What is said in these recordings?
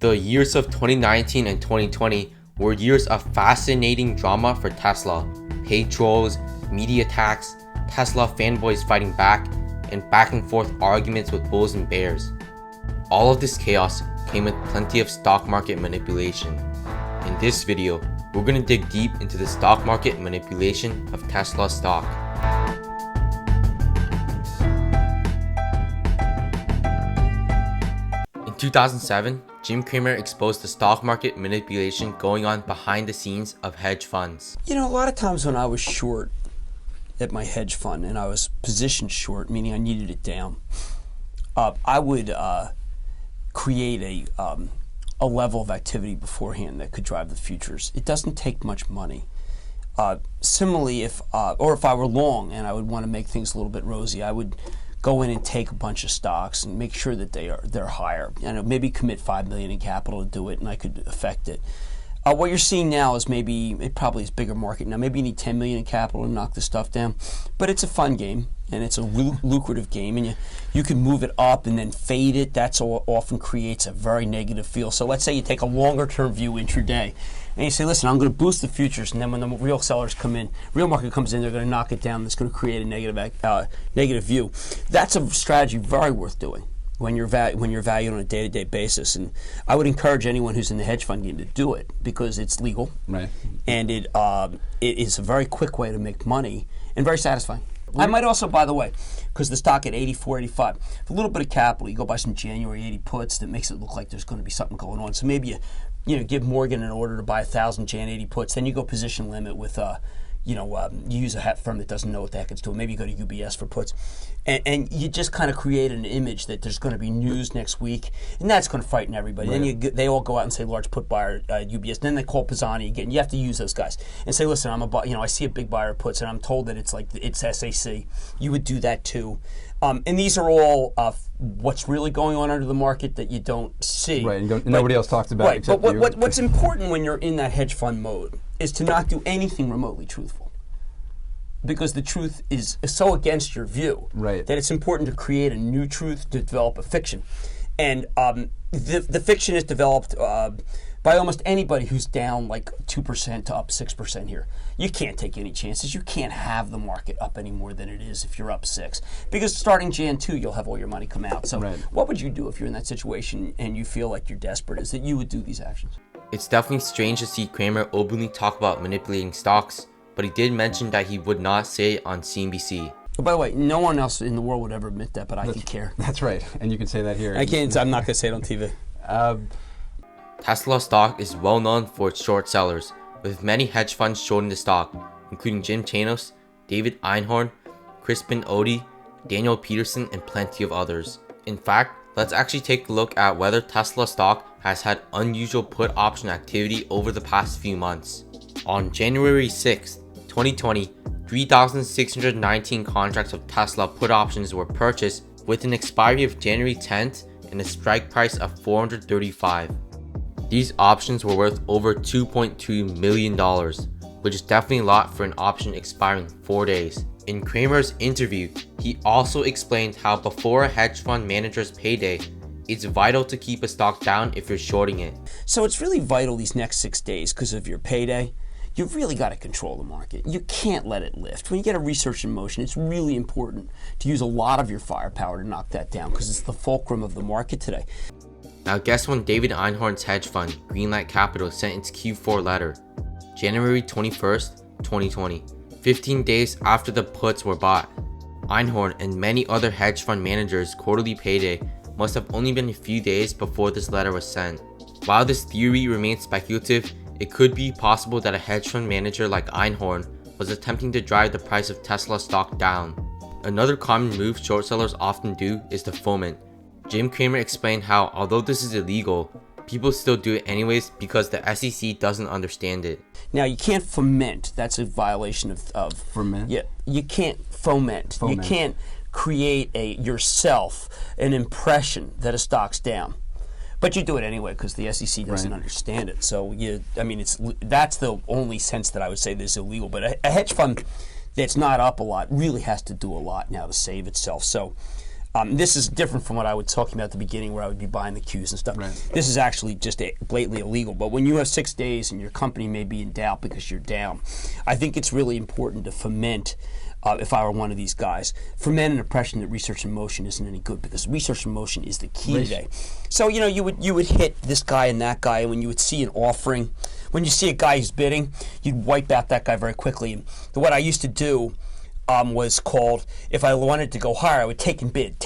The years of 2019 and 2020 were years of fascinating drama for Tesla. Paid trolls, media attacks, Tesla fanboys fighting back, and back and forth arguments with bulls and bears. All of this chaos came with plenty of stock market manipulation. In this video, we're going to dig deep into the stock market manipulation of Tesla stock. In 2007, Jim Cramer exposed the stock market manipulation going on behind the scenes of hedge funds. You know, a lot of times when I was short at my hedge fund and I was positioned short, meaning I needed it down, I would create a level of activity beforehand that could drive the futures. It doesn't take much money. Similarly, if I were long and I would want to make things a little bit rosy, I would go in and take a bunch of stocks and make sure that they're higher. And maybe commit $5 million in capital to do it, and I could affect it. What you're seeing now is it probably is bigger market now. Maybe you need $10 million in capital to knock this stuff down, but it's a fun game and it's a lucrative game, and you can move it up and then fade it. That's often creates a very negative feel. So let's say you take a longer term view intraday, and you say, listen, I'm going to boost the futures, and then when the real sellers come in, real market comes in, they're going to knock it down. That's going to create a negative view. That's a strategy very worth doing when you're valued on a day-to-day basis. And I would encourage anyone who's in the hedge fund game to do it because it's legal, right? And it is a very quick way to make money and very satisfying. I might also, by the way, because the stock at 84, 85, with a little bit of capital, you go buy some January 80 puts that makes it look like there's going to be something going on. So maybe you give Morgan an order to buy 1,000 Jan 80 puts, then you go position limit with you use a firm that doesn't know what the heck it's doing. Maybe you go to UBS for puts, and you just kind of create an image that there's going to be news next week, and that's going to frighten everybody. Right. Then they all go out and say large put buyer UBS. Then they call Pisani again. You have to use those guys and say, listen, I see a big buyer of puts, and I'm told that it's SAC. You would do that too. And these are all what's really going on under the market that you don't see. Right, and nobody else talks about it except but you. What's important when you're in that hedge fund mode is to not do anything remotely truthful, because the truth is so against your view, right, that it's important to create a new truth, to develop a fiction. And the fiction is developed by almost anybody who's down like 2% to up 6% here. You can't take any chances. You can't have the market up any more than it is if you're up 6. Because starting Jan 2, you'll have all your money come out. So What would you do if you're in that situation and you feel like you're desperate, is that you would do these actions? It's definitely strange to see Cramer openly talk about manipulating stocks, but he did mention that he would not say it on CNBC. Oh, by the way, no one else in the world would ever admit that, but I can care. That's right, and you can say that here. I can't. I'm not going to say it on TV. Tesla stock is well known for its short sellers, with many hedge funds shorting the stock, including Jim Chanos, David Einhorn, Crispin Odey, Daniel Peterson, and plenty of others. In fact, let's actually take a look at whether Tesla stock has had unusual put option activity over the past few months. On January 6, 2020, 3,619 contracts of Tesla put options were purchased with an expiry of January 10th and a strike price of $435. These options were worth over $2.2 million, which is definitely a lot for an option expiring 4 days. In Cramer's interview, he also explained how before a hedge fund manager's payday, it's vital to keep a stock down if you're shorting it. So it's really vital these next 6 days because of your payday. You've really got to control the market. You can't let it lift. When you get a research in motion, it's really important to use a lot of your firepower to knock that down because it's the fulcrum of the market today. Now guess when David Einhorn's hedge fund, Greenlight Capital, sent its Q4 letter? January 21st, 2020, 15 days after the puts were bought. Einhorn and many other hedge fund managers' quarterly payday must have only been a few days before this letter was sent. While this theory remains speculative, it could be possible that a hedge fund manager like Einhorn was attempting to drive the price of Tesla stock down. Another common move short sellers often do is to foment. Jim Cramer explained how, although this is illegal, people still do it anyways because the SEC doesn't understand it. Now, you can't foment. That's a violation of Foment? Yeah, you can't foment. You can't create yourself an impression that a stock's down. But you do it anyway because the SEC doesn't understand it. So that's the only sense that I would say this is illegal. But a hedge fund that's not up a lot really has to do a lot now to save itself. So This is different from what I was talking about at the beginning, where I would be buying the Qs and stuff. Right. This is actually just blatantly illegal. But when you have 6 days and your company may be in doubt because you're down, I think it's really important to foment. If I were one of these guys, foment an impression that research in motion isn't any good, because research in motion is the key today. So you would hit this guy and that guy, and when you would see an offering, when you see a guy who's bidding, you'd wipe out that guy very quickly. And what I used to do was called, if I wanted to go higher, I would take and bid.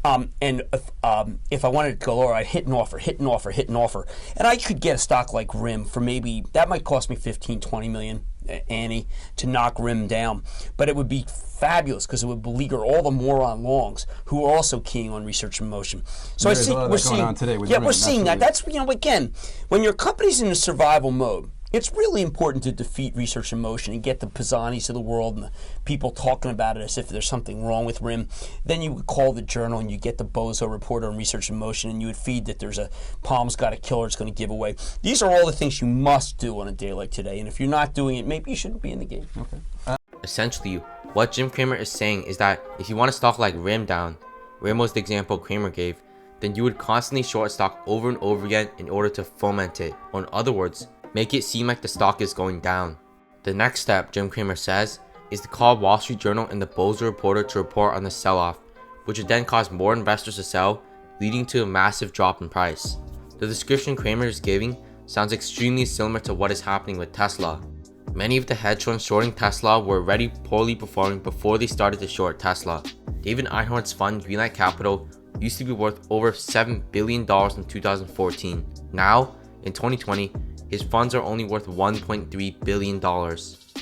And if I wanted to go lower, I'd hit an offer. And I could get a stock like RIM for maybe, that might cost me 15, 20 million, Annie, to knock RIM down. But it would be fabulous because it would beleaguer all the moron longs who are also keying on research in motion. So we're seeing on today with yeah, RIM, we're seeing that. absolutely. That's, again, when your company's in a survival mode, it's really important to defeat research in motion and get the Pisanis of the world and the people talking about it as if there's something wrong with RIM. Then you would call the journal and you get the bozo reporter on research in motion, and you would feed that there's a Palm's got a killer it's going to give away. These are all the things you must do on a day like today. And if you're not doing it, maybe you shouldn't be in the game. Okay. Essentially, what Jim Cramer is saying is that if you want a stock like RIM down, RIM was the example Cramer gave, then you would constantly short stock over and over again in order to foment it. Or in other words, make it seem like the stock is going down. The next step, Jim Cramer says, is to call Wall Street Journal and the Bozo reporter to report on the sell-off, which would then cause more investors to sell, leading to a massive drop in price. The description Cramer is giving sounds extremely similar to what is happening with Tesla. Many of the hedge funds shorting Tesla were already poorly performing before they started to short Tesla. David Einhorn's fund, Greenlight Capital, used to be worth over $7 billion in 2014. Now, in 2020, his funds are only worth $1.3 billion,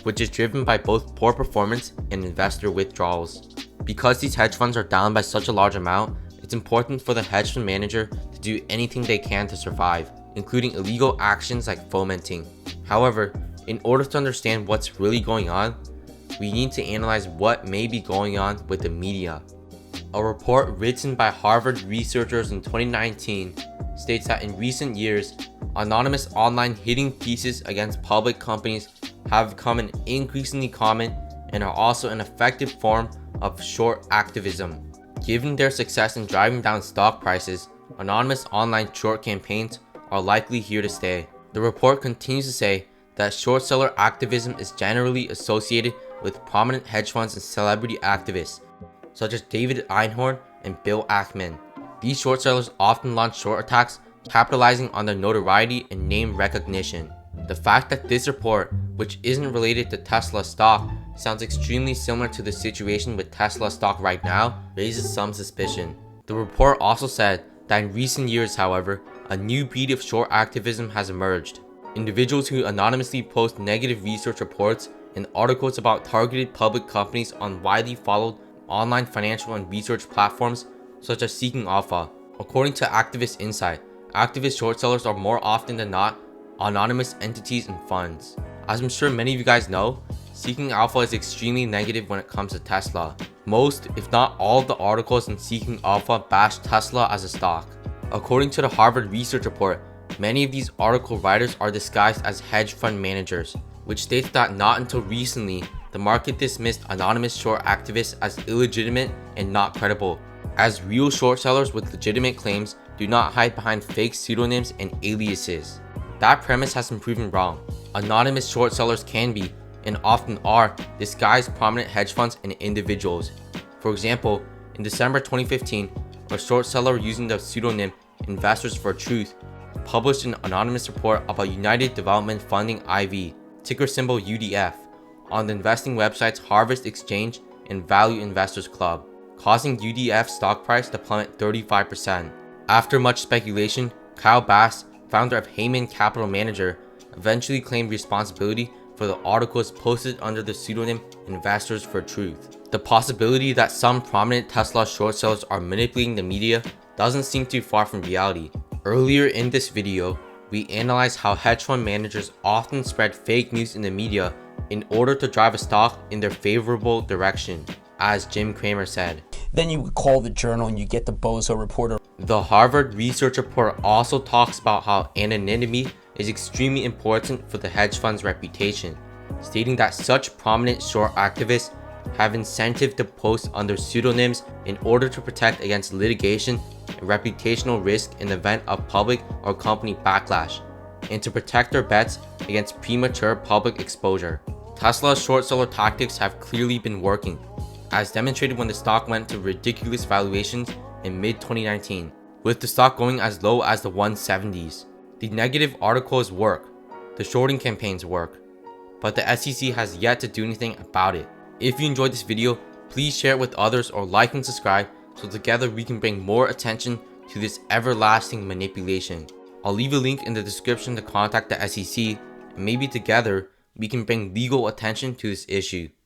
which is driven by both poor performance and investor withdrawals. Because these hedge funds are down by such a large amount, it's important for the hedge fund manager to do anything they can to survive, including illegal actions like fomenting. However, in order to understand what's really going on, we need to analyze what may be going on with the media. A report written by Harvard researchers in 2019 states that in recent years, anonymous online hitting pieces against public companies have become an increasingly common and are also an effective form of short activism. Given their success in driving down stock prices, anonymous online short campaigns are likely here to stay. The report continues to say that short seller activism is generally associated with prominent hedge funds and celebrity activists, such as David Einhorn and Bill Ackman. These short sellers often launch short attacks, capitalizing on their notoriety and name recognition. The fact that this report, which isn't related to Tesla stock, sounds extremely similar to the situation with Tesla stock right now raises some suspicion. The report also said that in recent years, however, a new breed of short activism has emerged. Individuals who anonymously post negative research reports and articles about targeted public companies on widely followed online financial and research platforms such as Seeking Alpha. According to Activist Insight, activist short sellers are more often than not anonymous entities and funds. As I'm sure many of you guys know, Seeking Alpha is extremely negative when it comes to Tesla. Most, if not all, of the articles in Seeking Alpha bash Tesla as a stock. According to the Harvard research report, many of these article writers are disguised as hedge fund managers, which states that not until recently, the market dismissed anonymous short activists as illegitimate and not credible, as real short sellers with legitimate claims do not hide behind fake pseudonyms and aliases. That premise has been proven wrong. Anonymous short sellers can be, and often are, disguised prominent hedge funds and individuals. For example, in December 2015, a short seller using the pseudonym Investors for Truth published an anonymous report about United Development Funding IV, ticker symbol UDF, on the investing websites Harvest Exchange and Value Investors Club, causing UDF's stock price to plummet 35%. After much speculation, Kyle Bass, founder of Heyman Capital Manager, eventually claimed responsibility for the articles posted under the pseudonym Investors for Truth. The possibility that some prominent Tesla short sellers are manipulating the media doesn't seem too far from reality. Earlier in this video, we analyzed how hedge fund managers often spread fake news in the media in order to drive a stock in their favorable direction, as Jim Cramer said. Then you would call the journal and you get the bozo reporter. The Harvard research report also talks about how anonymity is extremely important for the hedge fund's reputation, stating that such prominent short activists have incentive to post under pseudonyms in order to protect against litigation and reputational risk in the event of public or company backlash, and to protect their bets against premature public exposure. Tesla's short seller tactics have clearly been working, as demonstrated when the stock went to ridiculous valuations in mid-2019, with the stock going as low as the 170s. The negative articles work, the shorting campaigns work, but the SEC has yet to do anything about it. If you enjoyed this video, please share it with others or like and subscribe so together we can bring more attention to this everlasting manipulation. I'll leave a link in the description to contact the SEC, and maybe together we can bring legal attention to this issue.